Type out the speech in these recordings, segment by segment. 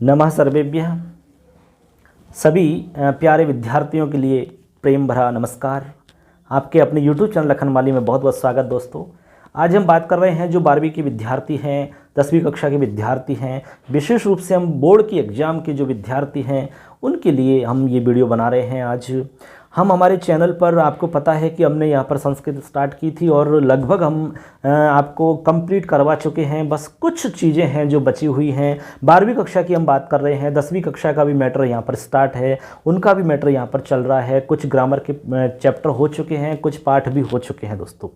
नमः सर्वेभ्यः। सभी प्यारे विद्यार्थियों के लिए प्रेम भरा नमस्कार। आपके अपने YouTube चैनल लखनमाली में बहुत बहुत स्वागत दोस्तों। आज हम बात कर रहे हैं जो 12वीं के विद्यार्थी हैं, 10वीं कक्षा के विद्यार्थी हैं, विशेष रूप से हम बोर्ड की एग्ज़ाम के जो विद्यार्थी हैं उनके लिए हम ये वीडियो बना रहे हैं। आज हम हमारे चैनल पर, आपको पता है कि हमने यहाँ पर संस्कृत स्टार्ट की थी और लगभग हम आपको कंप्लीट करवा चुके हैं। बस कुछ चीज़ें हैं जो बची हुई हैं। 12वीं कक्षा की हम बात कर रहे हैं, 10वीं कक्षा का भी मैटर यहाँ पर स्टार्ट है, उनका भी मैटर यहाँ पर चल रहा है। कुछ ग्रामर के चैप्टर हो चुके हैं, कुछ पाठ भी हो चुके हैं दोस्तों।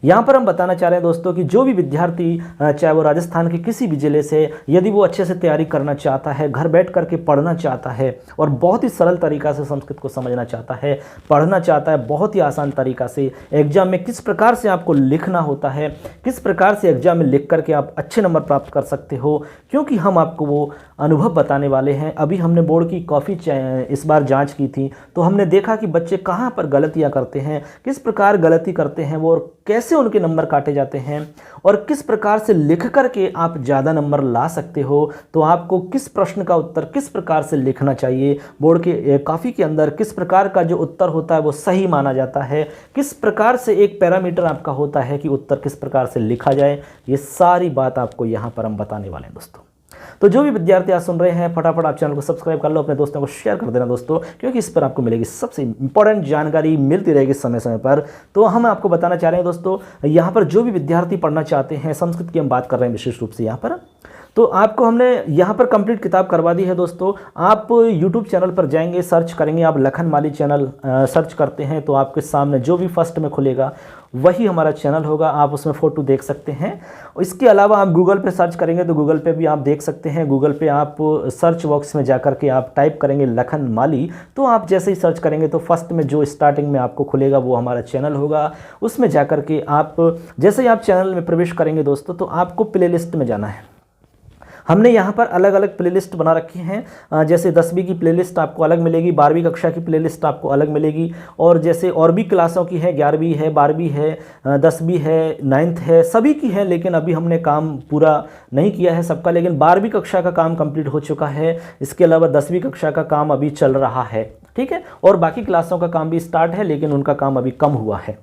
यहाँ पर हम बताना चाह रहे हैं दोस्तों कि जो भी विद्यार्थी चाहे वो राजस्थान के किसी भी ज़िले से, यदि वो अच्छे से तैयारी करना चाहता है, घर बैठ करके पढ़ना चाहता है और बहुत ही सरल तरीक़ा से संस्कृत को समझना चाहता है, पढ़ना चाहता है बहुत ही आसान तरीक़ा से, एग्जाम में किस प्रकार से आपको लिखना होता है, किस प्रकार से एग्जाम में लिख करके आप अच्छे नंबर प्राप्त कर सकते हो, क्योंकि हम आपको वो अनुभव बताने वाले हैं। अभी हमने बोर्ड की काफ़ी इस बार जाँच की थी तो हमने देखा कि बच्चे कहाँ पर गलतियाँ करते हैं, किस प्रकार गलती करते हैं वो, और कैसे उनके नंबर काटे जाते हैं, और किस प्रकार से लिख करके आप ज़्यादा नंबर ला सकते हो। तो आपको किस प्रश्न का उत्तर किस प्रकार से लिखना चाहिए, बोर्ड के काफ़ी के अंदर किस प्रकार का जो उत्तर होता है वो सही माना जाता है, किस प्रकार से एक पैरामीटर आपका होता है कि उत्तर किस प्रकार से लिखा जाए, ये सारी बात आपको यहाँ पर हम बताने वाले हैं दोस्तों। तो जो भी विद्यार्थी आज सुन रहे हैं, फटाफट आप चैनल को सब्सक्राइब कर लो, अपने दोस्तों को शेयर कर देना दोस्तों, क्योंकि इस पर आपको मिलेगी सबसे इंपॉर्टेंट जानकारी, मिलती रहेगी समय समय पर। तो हम आपको बताना चाह रहे हैं दोस्तों, यहाँ पर जो भी विद्यार्थी पढ़ना चाहते हैं, संस्कृत की हम बात कर रहे हैं विशेष रूप से यहाँ पर, तो आपको हमने यहाँ पर कंप्लीट किताब करवा दी है दोस्तों। आप YouTube चैनल पर जाएंगे, सर्च करेंगे, आप लखनमाली चैनल सर्च करते हैं तो आपके सामने जो भी फर्स्ट में खुलेगा वही हमारा चैनल होगा। आप उसमें फ़ोटो देख सकते हैं। इसके अलावा आप गूगल पे सर्च करेंगे तो गूगल पे भी आप देख सकते हैं। गूगल पे आप सर्च बॉक्स में जाकर के आप टाइप करेंगे लखनमाली, तो आप जैसे ही सर्च करेंगे तो फर्स्ट में जो स्टार्टिंग में आपको खुलेगा वो हमारा चैनल होगा। उसमें जाकर के आप जैसे ही आप चैनल में प्रवेश करेंगे दोस्तों तो आपको प्लेलिस्ट में जाना है। हमने यहाँ पर अलग अलग प्लेलिस्ट बना रखी हैं। जैसे 10वीं की प्लेलिस्ट आपको अलग मिलेगी, 12वीं कक्षा की प्लेलिस्ट आपको अलग मिलेगी, और जैसे और भी क्लासों की है, 11वीं है, 12वीं है, 10वीं है, 9th है, सभी की है। लेकिन अभी हमने काम पूरा नहीं किया है सबका, लेकिन 12वीं कक्षा का काम कंप्लीट हो चुका है। इसके अलावा 10वीं कक्षा का काम अभी चल रहा है, ठीक है, और बाकी क्लासों का काम भी स्टार्ट है लेकिन उनका काम अभी कम हुआ है।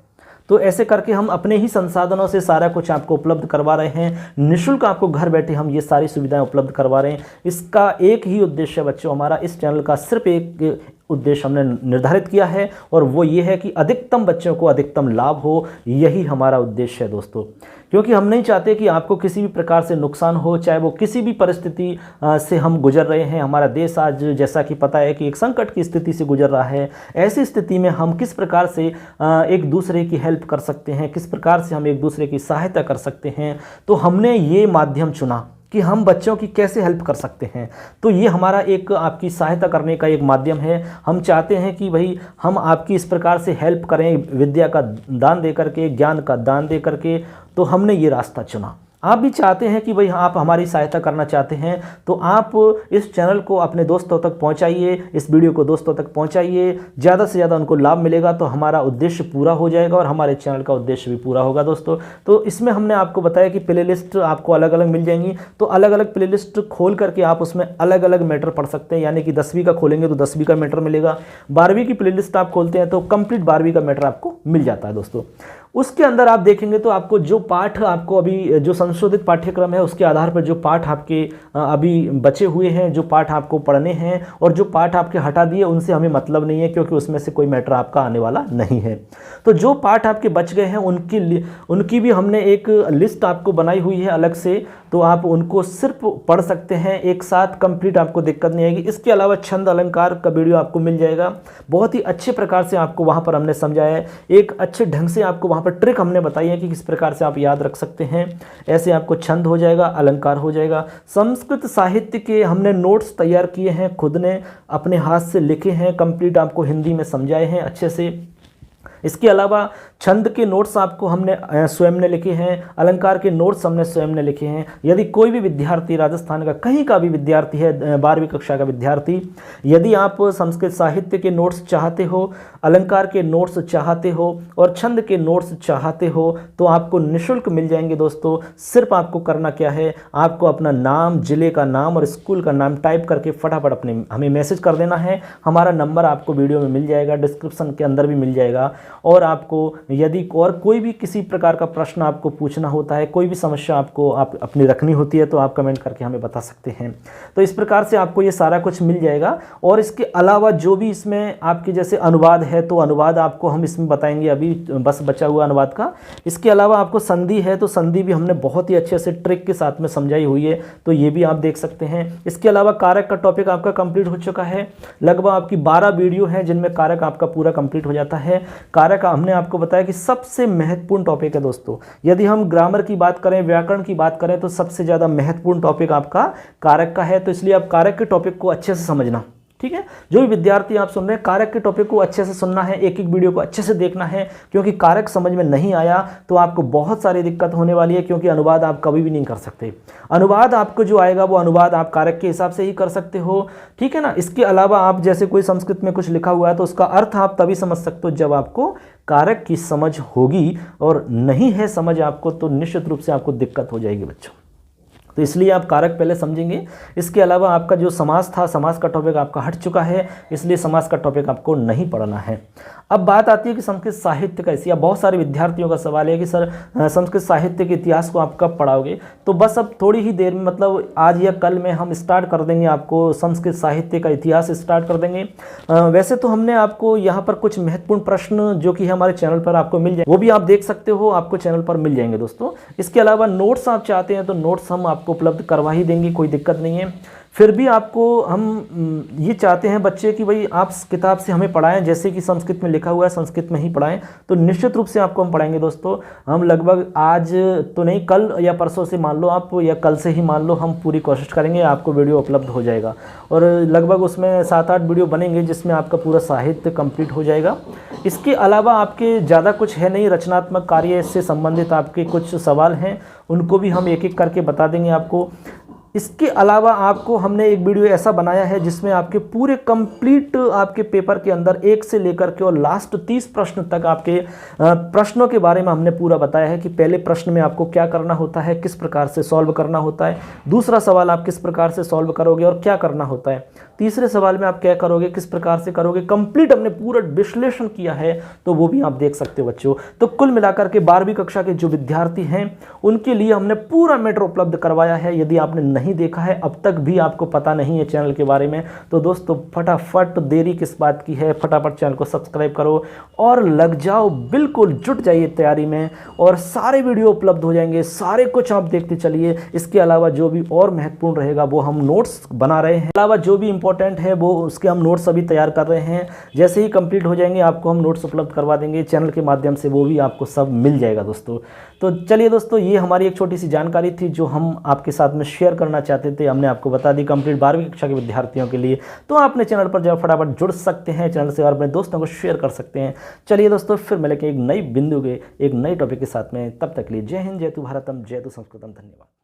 तो ऐसे करके हम अपने ही संसाधनों से सारा कुछ आपको उपलब्ध करवा रहे हैं। निःशुल्क आपको घर बैठे हम ये सारी सुविधाएं उपलब्ध करवा रहे हैं। इसका एक ही उद्देश्य है बच्चों, हमारा इस चैनल का सिर्फ एक उद्देश्य हमने निर्धारित किया है, और वो ये है कि अधिकतम बच्चों को अधिकतम लाभ हो। यही हमारा उद्देश्य है दोस्तों, क्योंकि हम नहीं चाहते कि आपको किसी भी प्रकार से नुकसान हो, चाहे वो किसी भी परिस्थिति से हम गुजर रहे हैं। हमारा देश आज जैसा कि पता है कि एक संकट की स्थिति से गुजर रहा है। ऐसी स्थिति में हम किस प्रकार से एक दूसरे की हेल्प कर सकते हैं, किस प्रकार से हम एक दूसरे की सहायता कर सकते हैं, तो हमने ये माध्यम चुना कि हम बच्चों की कैसे हेल्प कर सकते हैं। तो ये हमारा एक आपकी सहायता करने का एक माध्यम है। हम चाहते हैं कि भाई हम आपकी इस प्रकार से हेल्प करें, विद्या का दान दे करके, ज्ञान का दान दे करके, तो हमने ये रास्ता चुना। आप भी चाहते हैं कि भाई आप हमारी सहायता करना चाहते हैं तो आप इस चैनल को अपने दोस्तों तक पहुंचाइए, इस वीडियो को दोस्तों तक पहुंचाइए, ज़्यादा से ज़्यादा उनको लाभ मिलेगा तो हमारा उद्देश्य पूरा हो जाएगा और हमारे चैनल का उद्देश्य भी पूरा होगा दोस्तों। तो इसमें हमने आपको बताया कि प्ले लिस्ट आपको अलग अलग मिल जाएंगी, तो अलग अलग प्ले लिस्ट खोल करके आप उसमें अलग अलग मैटर पढ़ सकते हैं। यानी कि 10वीं का खोलेंगे तो 10वीं का मैटर मिलेगा, 12वीं की प्ले लिस्ट आप खोलते हैं तो कंप्लीट 12वीं का मैटर आपको मिल जाता है दोस्तों। उसके अंदर आप देखेंगे तो आपको जो पाठ, आपको अभी जो संशोधित पाठ्यक्रम है उसके आधार पर जो पाठ आपके अभी बचे हुए हैं, जो पाठ आपको पढ़ने हैं, और जो पाठ आपके हटा दिए उनसे हमें मतलब नहीं है, क्योंकि उसमें से कोई मैटर आपका आने वाला नहीं है। तो जो पाठ आपके बच गए हैं उनकी भी हमने एक लिस्ट आपको बनाई हुई है अलग से, तो आप उनको सिर्फ पढ़ सकते हैं एक साथ, कंप्लीट आपको दिक्कत नहीं आएगी। इसके अलावा छंद अलंकार का वीडियो आपको मिल जाएगा, बहुत ही अच्छे प्रकार से आपको वहाँ पर हमने समझाया है। एक अच्छे ढंग से आपको वहाँ पर ट्रिक हमने बताई है कि किस प्रकार से आप याद रख सकते हैं। ऐसे आपको छंद हो जाएगा, अलंकार हो जाएगा। संस्कृत साहित्य के हमने नोट्स तैयार किए हैं, खुद ने अपने हाथ से लिखे हैं, कंप्लीट आपको हिंदी में समझाए हैं अच्छे से। इसके अलावा छंद के नोट्स आपको हमने स्वयं ने लिखे हैं, अलंकार के नोट्स हमने स्वयं ने लिखे हैं। यदि कोई भी विद्यार्थी राजस्थान का कहीं का भी विद्यार्थी है, 12वीं कक्षा का विद्यार्थी, यदि आप संस्कृत साहित्य के नोट्स चाहते हो, अलंकार के नोट्स चाहते हो और छंद के नोट्स चाहते हो तो आपको निःशुल्क मिल जाएंगे दोस्तों। सिर्फ आपको करना क्या है, आपको अपना नाम, जिले का नाम और स्कूल का नाम टाइप करके फटाफट अपने हमें मैसेज कर देना है। हमारा नंबर आपको वीडियो में मिल जाएगा, डिस्क्रिप्शन के अंदर भी मिल जाएगा। और आपको यदि और कोई भी किसी प्रकार का प्रश्न आपको पूछना होता है, कोई भी समस्या आपको अपनी रखनी होती है तो आप कमेंट करके हमें बता सकते हैं। तो इस प्रकार से आपको ये सारा कुछ मिल जाएगा। और इसके अलावा जो भी इसमें आपके जैसे अनुवाद है तो अनुवाद आपको हम इसमें बताएंगे, अभी बस बचा हुआ अनुवाद का। इसके अलावा आपको संधि है तो संधि भी हमने बहुत ही अच्छे से ट्रिक के साथ में समझाई हुई है, तो ये भी आप देख सकते हैं। इसके अलावा कारक का टॉपिक आपका कंप्लीट हो चुका है। लगभग आपकी 12 वीडियो हैं जिनमें कारक आपका पूरा कंप्लीट हो जाता है। कारक हमने आपको बताया कि सबसे महत्वपूर्ण टॉपिक है दोस्तों। यदि हम ग्रामर की बात करें, व्याकरण की बात करें तो सबसे ज़्यादा महत्वपूर्ण टॉपिक आपका कारक का है। तो इसलिए आप कारक के टॉपिक को अच्छे से समझना, ठीक है। जो भी विद्यार्थी आप सुन रहे हैं, कारक के टॉपिक को अच्छे से सुनना है, एक एक वीडियो को अच्छे से देखना है, क्योंकि कारक समझ में नहीं आया तो आपको बहुत सारी दिक्कत होने वाली है, क्योंकि अनुवाद आप कभी भी नहीं कर सकते। अनुवाद आपको जो आएगा वो अनुवाद आप कारक के हिसाब से ही कर सकते हो, ठीक है ना। इसके अलावा आप जैसे कोई संस्कृत में कुछ लिखा हुआ है तो उसका अर्थ आप तभी समझ सकते हो जब आपको कारक की समझ होगी, और नहीं है समझ आपको तो निश्चित रूप से आपको दिक्कत हो जाएगी बच्चों। तो इसलिए आप कारक पहले समझेंगे। इसके अलावा आपका जो समास था, समास का टॉपिक आपका हट चुका है, इसलिए समास का टॉपिक आपको नहीं पढ़ना है। अब बात आती है कि संस्कृत साहित्य का इतिहास। बहुत सारे विद्यार्थियों का सवाल है कि सर संस्कृत साहित्य के इतिहास को आप कब पढ़ाओगे। तो बस अब थोड़ी ही देर में, मतलब आज या कल में हम स्टार्ट कर देंगे, आपको संस्कृत साहित्य का इतिहास स्टार्ट कर देंगे। वैसे तो हमने आपको यहाँ पर कुछ महत्वपूर्ण प्रश्न जो कि हमारे चैनल पर आपको मिल जाए, वो भी आप देख सकते हो, आपको चैनल पर मिल जाएंगे दोस्तों। इसके अलावा नोट्स आप चाहते हैं तो नोट्स हम आपको उपलब्ध करवा ही देंगे, कोई दिक्कत नहीं है। फिर भी आपको हम ये चाहते हैं बच्चे कि भाई आप किताब से हमें पढ़ाएं, जैसे कि संस्कृत में लिखा हुआ है संस्कृत में ही पढ़ाएं, तो निश्चित रूप से आपको हम पढ़ाएंगे दोस्तों। हम लगभग आज तो नहीं, कल या परसों से मान लो आप, या कल से ही मान लो, हम पूरी कोशिश करेंगे, आपको वीडियो उपलब्ध हो जाएगा। और लगभग उसमें 7-8 वीडियो बनेंगे जिसमें आपका पूरा साहित्य कंप्लीट हो जाएगा। इसके अलावा आपके ज़्यादा कुछ है नहीं, रचनात्मक कार्य से संबंधित आपके कुछ सवाल हैं, उनको भी हम एक एक करके बता देंगे आपको। इसके अलावा आपको हमने एक वीडियो ऐसा बनाया है जिसमें आपके पूरे कंप्लीट आपके पेपर के अंदर 1 से लेकर के और लास्ट 30 प्रश्न तक आपके प्रश्नों के बारे में हमने पूरा बताया है कि पहले प्रश्न में आपको क्या करना होता है, किस प्रकार से सॉल्व करना होता है, दूसरा सवाल आप किस प्रकार से सॉल्व करोगे और क्या करना होता है, तीसरे सवाल में आप क्या करोगे, किस प्रकार से करोगे, कंप्लीट हमने पूरा विश्लेषण किया है, तो वो भी आप देख सकते हो बच्चों। तो कुल मिलाकर के 12वीं कक्षा के जो विद्यार्थी हैं उनके लिए हमने पूरा मैटर उपलब्ध करवाया है। यदि आपने नहीं देखा है, अब तक भी आपको पता नहीं है चैनल के बारे में, तो दोस्तों फटाफट, देरी किस बात की है, फटाफट चैनल को सब्सक्राइब करो और लग जाओ, बिल्कुल जुट जाइए तैयारी में, और सारे वीडियो उपलब्ध हो जाएंगे, सारे कुछ आप देखते चलिए। इसके अलावा जो भी और महत्वपूर्ण रहेगा वो हम नोट्स बना रहे हैं, अलावा जो भी इंपॉर्टेंट है वो उसके हम नोट्स अभी तैयार कर रहे हैं। जैसे ही कंप्लीट हो जाएंगे आपको हम नोट्स उपलब्ध करवा देंगे चैनल के माध्यम से, वो भी आपको सब मिल जाएगा दोस्तों। तो चलिए दोस्तों, ये हमारी एक छोटी सी जानकारी थी जो हम आपके साथ में शेयर करना चाहते थे, हमने आपको बता दी कंप्लीट 12वीं कक्षा के विद्यार्थियों के लिए। तो आप अपने चैनल पर जब फटाफट जुड़ सकते हैं चैनल से और अपने दोस्तों को शेयर कर सकते हैं। चलिए दोस्तों, फिर मिलेंगे एक नई बिंदु के एक नए टॉपिक के साथ में, तब तक लिए जय हिंद, जय तु भारतम, जय तु संस्कृतम। धन्यवाद।